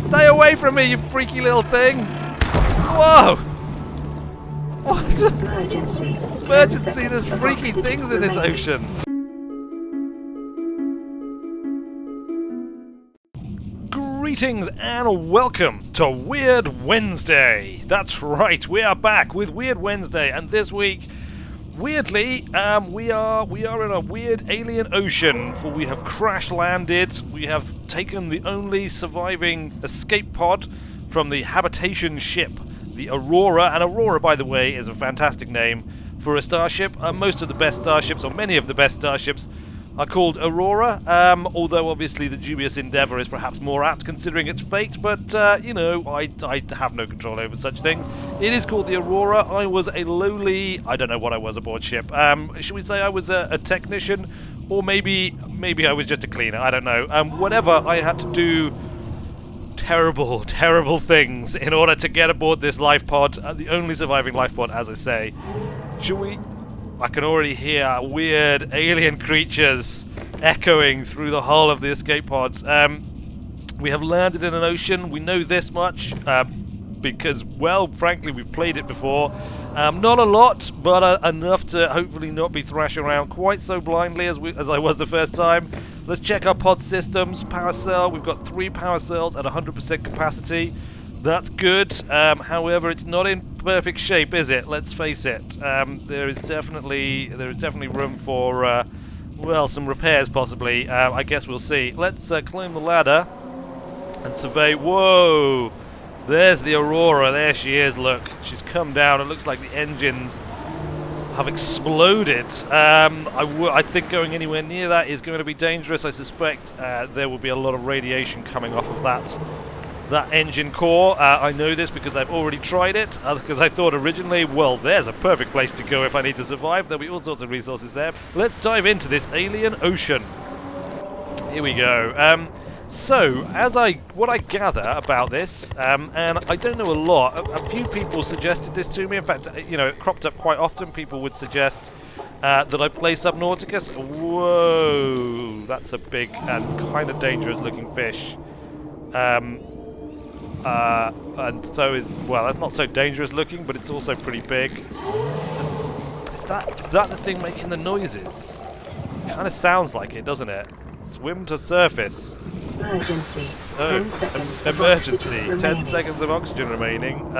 Stay away from me, you freaky little thing! Whoa! What? Emergency. Emergency, there's freaky things in this ocean! Greetings and welcome to Weird Wednesday! That's right, we are back with Weird Wednesday, and this week, weirdly, we are in a weird alien ocean, for we have crash landed. We have taken the only surviving escape pod from the Habitation Ship The Aurora, and Aurora, by the way, is a fantastic name for a starship. Most of the best starships, or many of the best starships, are called Aurora, although obviously the dubious Endeavour is perhaps more apt considering its fate, but, you know, I have no control over such things. It is called the Aurora. I was a lowly, I don't know what I was aboard ship. Should we say I was a technician, or maybe I was just a cleaner, I don't know. Whatever, I had to do terrible, terrible things in order to get aboard this life pod, the only surviving life pod, as I say. Should we... I can already hear weird alien creatures echoing through the hull of the escape pods. We have landed in an ocean. We know this much because, well, frankly, we've played it before. Not a lot, but enough to hopefully not be thrashing around quite so blindly as I was the first time. Let's check our pod systems. Power cell. We've got 3 power cells at 100% capacity. That's good. However, it's not in perfect shape, is it? Let's face it. There is definitely room for well, some repairs possibly. I guess we'll see. Let's climb the ladder and survey. Whoa! There's the Aurora. There she is. Look, she's come down. It looks like the engines have exploded. I think going anywhere near that is going to be dangerous. I suspect there will be a lot of radiation coming off of that engine core. I know this because I've already tried it, because I thought originally, well, there's a perfect place to go if I need to survive. There'll be all sorts of resources there. Let's dive into this alien ocean. Here we go. So, what I gather about this, and I don't know a lot, a few people suggested this to me. In fact, you know, it cropped up quite often. People would suggest that I play Subnautica. Whoa, that's a big and kind of dangerous looking fish. And so is, well, that's not so dangerous looking, but it's also pretty big. Is that the thing making the noises? Kind of sounds like it, doesn't it? Swim to surface. Emergency. Oh, 10 seconds. emergency. Of 10 seconds of oxygen remaining.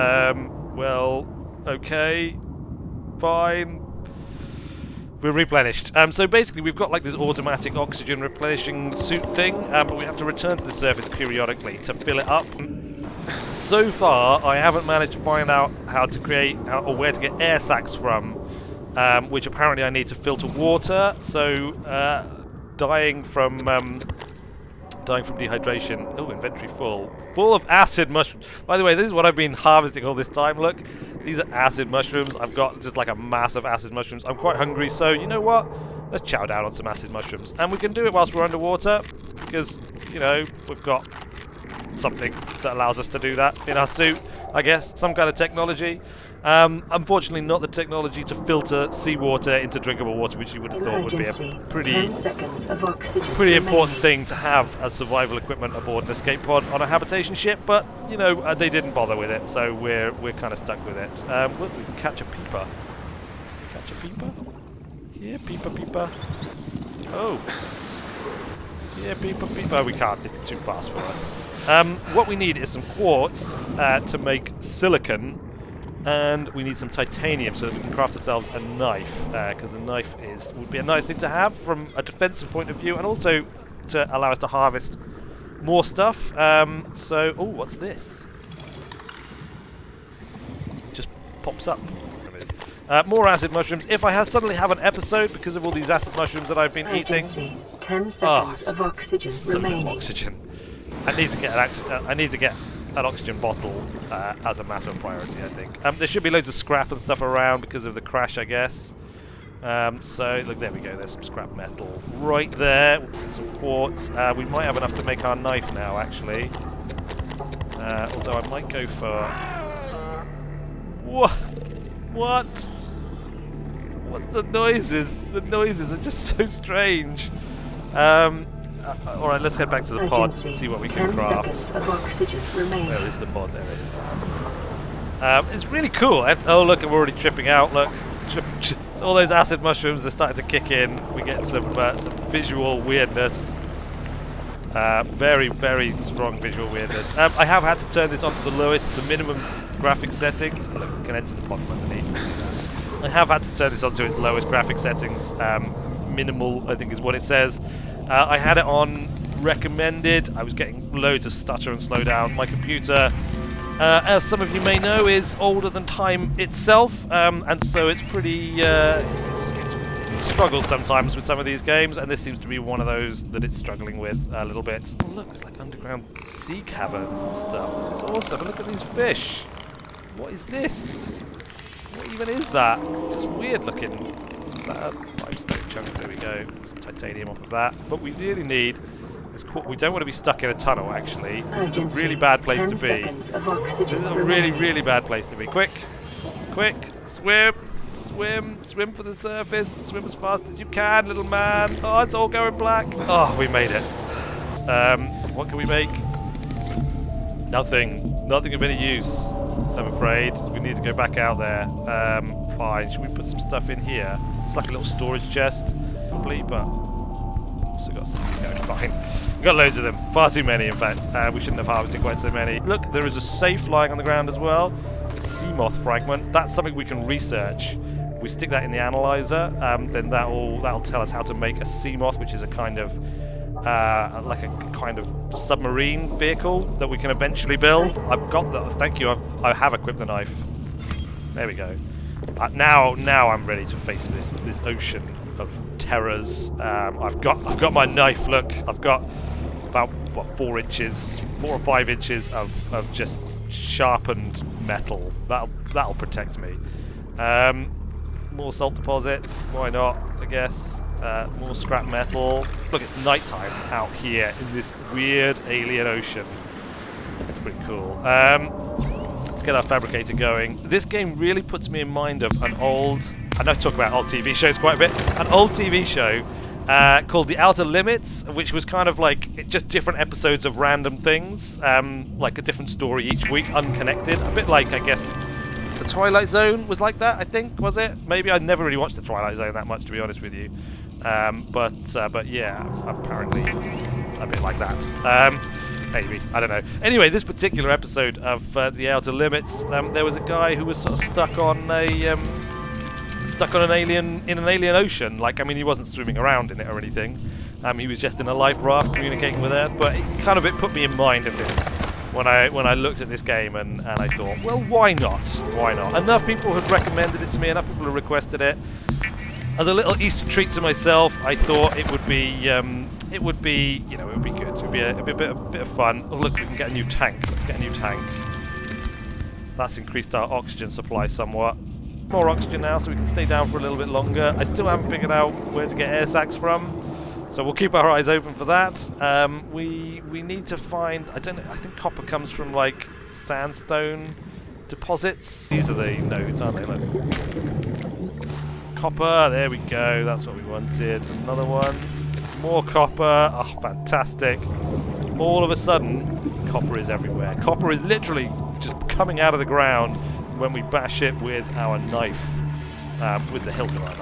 Well, okay, fine. We're replenished. So basically we've got like this automatic oxygen replenishing suit thing, but we have to return to the surface periodically to fill it up. So far, I haven't managed to find out how to create or where to get air sacs from, which apparently I need to filter water. So dying from dehydration. Oh, inventory full of acid mushrooms. By the way, this is what I've been harvesting all this time. Look, these are acid mushrooms. I've got just like a mass of acid mushrooms. I'm quite hungry, so you know what? Let's chow down on some acid mushrooms, and we can do it whilst we're underwater because, you know, we've got something that allows us to do that in our suit, I guess, some kind of technology. Unfortunately, not the technology to filter seawater into drinkable water, which you would have thought would be a pretty important thing to have as survival equipment aboard an escape pod on a habitation ship. But you know, they didn't bother with it, so we're kind of stuck with it. Look, we can catch a peeper. Catch a peeper? Yeah, peeper. Oh. Yeah, peeper. Oh, we can't. It's too fast for us. What we need is some quartz to make silicon, and we need some titanium so that we can craft ourselves a knife, because a knife would be a nice thing to have from a defensive point of view, and also to allow us to harvest more stuff. So, oh, what's this? Just pops up. More acid mushrooms. If I suddenly have an episode because of all these acid mushrooms that I've been eating. 10 seconds of oxygen remaining. Oxygen. I need to get an oxygen bottle as a matter of priority, I think. There should be loads of scrap and stuff around because of the crash, I guess. So, look, there we go. There's some scrap metal right there. We'll get some quartz. We might have enough to make our knife now, actually. Although I might go for... What? What's the noises? The noises are just so strange. Alright, let's head back to the pod and see what we can 10 craft. seconds of oxygen remaining. Where is the pod? There it is. It's really cool. Oh, look, we're already tripping out. Look. So all those acid mushrooms, they're starting to kick in. We get some visual weirdness. Very, very strong visual weirdness. I have had to turn this onto the lowest, the minimum graphic settings. Look, we can enter the pod from underneath. I have had to turn this onto its lowest graphic settings. Minimal, I think is what it says. I had it on recommended. I was getting loads of stutter and slow down. My computer, as some of you may know, is older than time itself, and so it's pretty. It's struggles sometimes with some of these games, and this seems to be one of those that it's struggling with a little bit. Oh look, there's like underground sea caverns and stuff. This is awesome. And look at these fish. What is this? What even is that? It's just weird looking. Is that a limestone chunk? There we go. Some titanium off of that. But we really need. We don't want to be stuck in a tunnel, actually. This is a really bad place to be. This is a really, really bad place to be. Quick! Quick! Swim! Swim for the surface. Swim as fast as you can, little man. Oh, it's all going black. Oh, we made it. What can we make? Nothing. Nothing of any use, I'm afraid. We need to go back out there. Fine. Should we put some stuff in here? It's like a little storage chest, probably, but also got something going. Fine. We've got loads of them. Far too many, in fact. We shouldn't have harvested quite so many. Look, there is a safe lying on the ground as well. Sea moth fragment. That's something we can research. We stick that in the analyzer, then that'll tell us how to make a sea moth, which is a kind of like a kind of submarine vehicle that we can eventually build. I've got the. Thank you. I have equipped the knife. There we go. Now I'm ready to face this ocean of terrors. I've got my knife. Look, I've got about 4 or 5 inches of just sharpened metal. That'll protect me. More salt deposits. Why not? I guess. More scrap metal. Look, it's nighttime out here in this weird alien ocean. It's pretty cool. Let's get our fabricator going. This game really puts me in mind of an old. I know I talk about old TV shows quite a bit. An old TV show called The Outer Limits, which was kind of like just different episodes of random things, like a different story each week, unconnected. A bit like, I guess, The Twilight Zone was like that, I think, was it? Maybe I never really watched The Twilight Zone that much, to be honest with you. But yeah, apparently a bit like that. Maybe, I don't know. Anyway, this particular episode of The Outer Limits, there was a guy who was sort of stuck on an alien ocean. Like, I mean, he wasn't swimming around in it or anything. He was just in a life raft communicating with Earth. But it put me in mind of this when I looked at this game, and I thought, well, why not? Why not? Enough people had recommended it to me. Enough people had requested it. As a little Easter treat to myself, I thought it would be good. It would be a bit of fun. Oh look, we can get a new tank. Let's get a new tank. That's increased our oxygen supply somewhat. More oxygen now, so we can stay down for a little bit longer. I still haven't figured out where to get air sacs from, so we'll keep our eyes open for that. We need to find. I think copper comes from like sandstone deposits. These are the nodes, aren't they? Look. Copper. There we go. That's what we wanted. Another one. More copper. Oh, fantastic. All of a sudden, copper is everywhere. Copper is literally just coming out of the ground when we bash it with our knife. With the hilt of our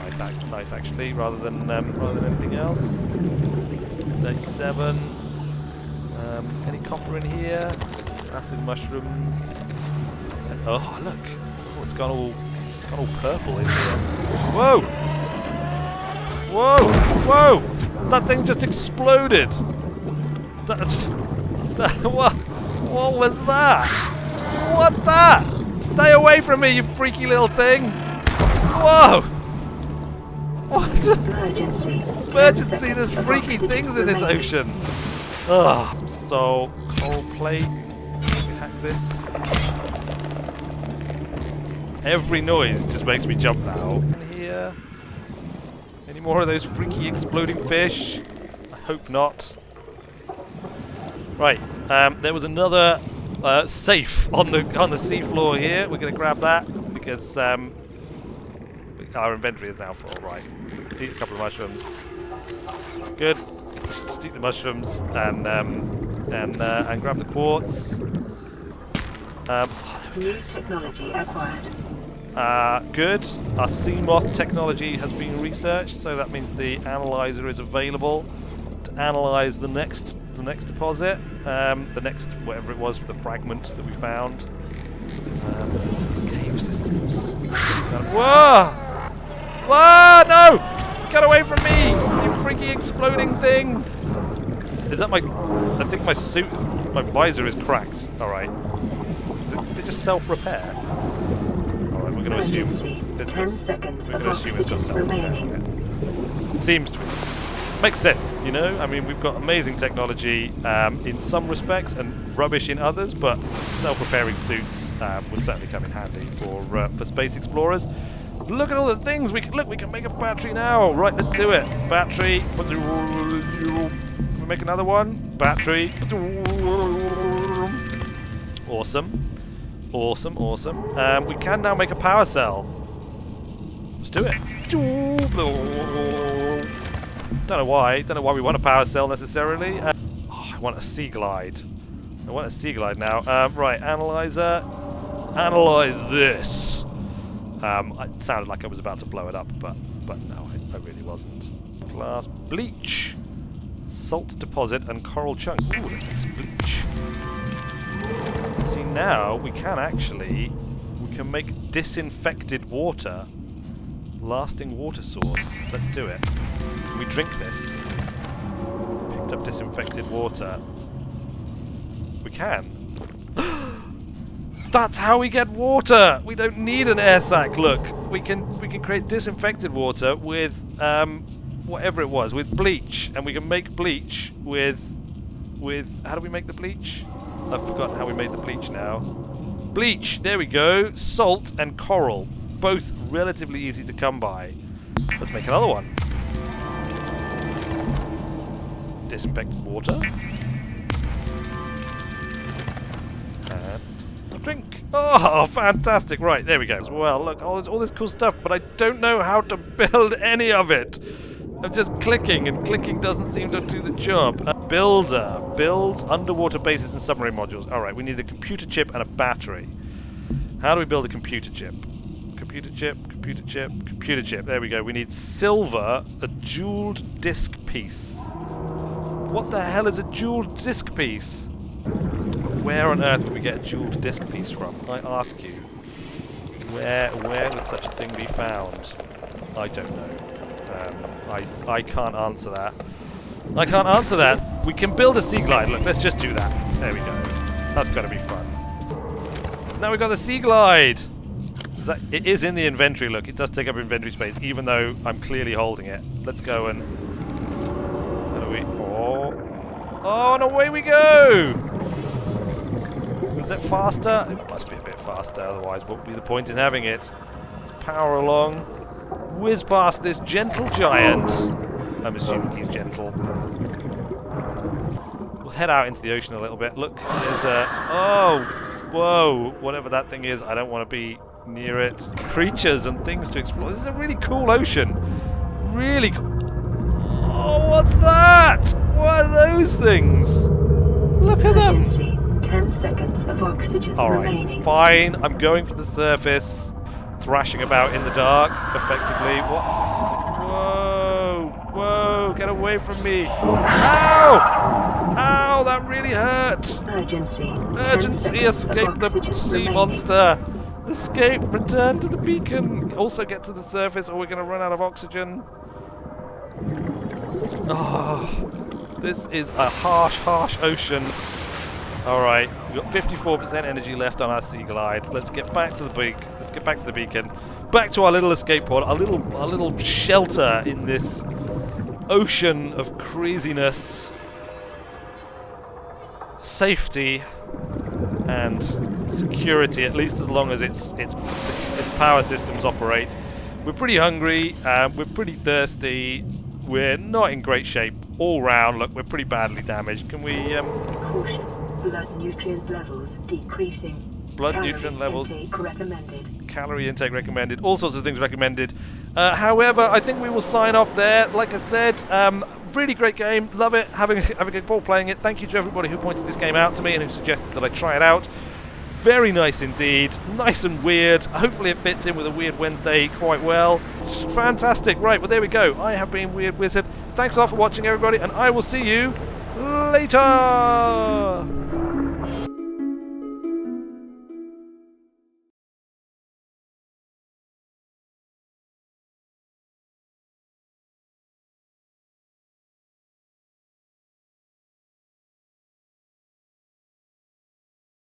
knife actually, rather than anything else. 37. Any copper in here? Acid mushrooms. Oh, look. Oh, it's gone all purple in here. Whoa! Whoa! Whoa! That thing just exploded! What was that? What's that? Stay away from me, you freaky little thing! Whoa! What? Emergency. Emergency! There's freaky things in this ocean! Ugh. Some salt, coral plate. Let me hack this. Every noise just makes me jump now. In here. Any more of those freaky exploding fish? I hope not. Right. There was another safe on the seafloor here. We're going to grab that because our inventory is now full. Right. Eat a couple of mushrooms. Good. Just eat the mushrooms and grab the quartz. New technology acquired. Good. Our sea moth technology has been researched, so that means the analyzer is available to analyze the next deposit, the next whatever it was, the fragment that we found. These cave systems. Whoa! Whoa! No! Get away from me! You freaky exploding thing! Is that my? I think my suit, my visor is cracked. All right. Did it just self-repair? Alright, we're going to assume it's 10 seconds we're of going to assume it's got oxygen self-repair. remaining. It seems to be. Makes sense, you know? I mean, we've got amazing technology in some respects and rubbish in others, but self-repairing suits would certainly come in handy for space explorers. Look at all the things we can look. We can make a battery now. Right, let's do it. Battery. We make another one. Battery. Awesome. Awesome, awesome. We can now make a power cell. Let's do it. Don't know why we want a power cell necessarily. I want a sea glide. I want a sea glide now. Right, analyzer. Analyze this. It sounded like I was about to blow it up, but no, I really wasn't. Glass bleach. Salt deposit and coral chunk. Ooh, let's make some bleach. See, now we can make disinfected water. Lasting water source. Let's do it. Can we drink this? Picked up disinfected water. We can. That's how we get water! We don't need an air sac, look! We can create disinfected water with whatever it was, with bleach. And we can make bleach with how do we make the bleach? I've forgotten how we made the bleach now. Bleach, there we go. Salt and coral. Both relatively easy to come by. Let's make another one. Disinfected water. And drink. Oh, fantastic. Right, there we go. Well, look, all this cool stuff, but I don't know how to build any of it. I'm just clicking, and clicking doesn't seem to do the job. Builder. Builds underwater bases and submarine modules. Alright, we need a computer chip and a battery. How do we build a computer chip? Computer chip, computer chip, computer chip. There we go. We need silver, a jeweled disc piece. What the hell is a jeweled disc piece? Where on earth would we get a jeweled disc piece from? I ask you. Where would such a thing be found? I don't know. I can't answer that. I can't answer that. We can build a sea glide. Look, let's just do that. There we go. That's got to be fun. Now we've got the sea glide. It is in the inventory. Look, it does take up inventory space, even though I'm clearly holding it. Let's go and... How do we... Oh, and away we go! Is it faster? It must be a bit faster, otherwise what would be the point in having it? Let's power along. Whiz past this gentle giant. I'm assuming he's gentle. We'll head out into the ocean a little bit. Look, there's a... Oh! Whoa! Whatever that thing is, I don't want to be near it. Creatures and things to explore. This is a really cool ocean. Really cool. Oh, what's that? What are those things? Look at them! 10 seconds of oxygen remaining. Fine. I'm going for the surface. Thrashing about in the dark, effectively. What? Whoa! Whoa! Get away from me! Ow! Ow! That really hurt! Urgency. Urgency! Escape the sea monster! Escape! Return to the beacon! Also get to the surface or we're going to run out of oxygen. Oh, this is a harsh, harsh ocean. Alright, we've got 54% energy left on our sea glide. Let's get back to the beacon. Let's get back to the beacon. Back to our little escape pod, our little shelter in this ocean of craziness. Safety and security, at least as long as its power systems operate. We're pretty hungry, we're pretty thirsty. We're not in great shape all round. Look, we're pretty badly damaged. Can we Caution. Blood nutrient levels decreasing. Blood nutrient levels. Intake recommended. Calorie intake recommended. All sorts of things recommended. However, I think we will sign off there. Like I said, really great game. Love it. Having a ball playing it. Thank you to everybody who pointed this game out to me and who suggested that I try it out. Very nice indeed. Nice and weird. Hopefully it fits in with a Weird Wednesday quite well. It's fantastic. Right, well there we go. I have been Weird Wizard. Thanks a lot for watching, everybody, and I will see you later.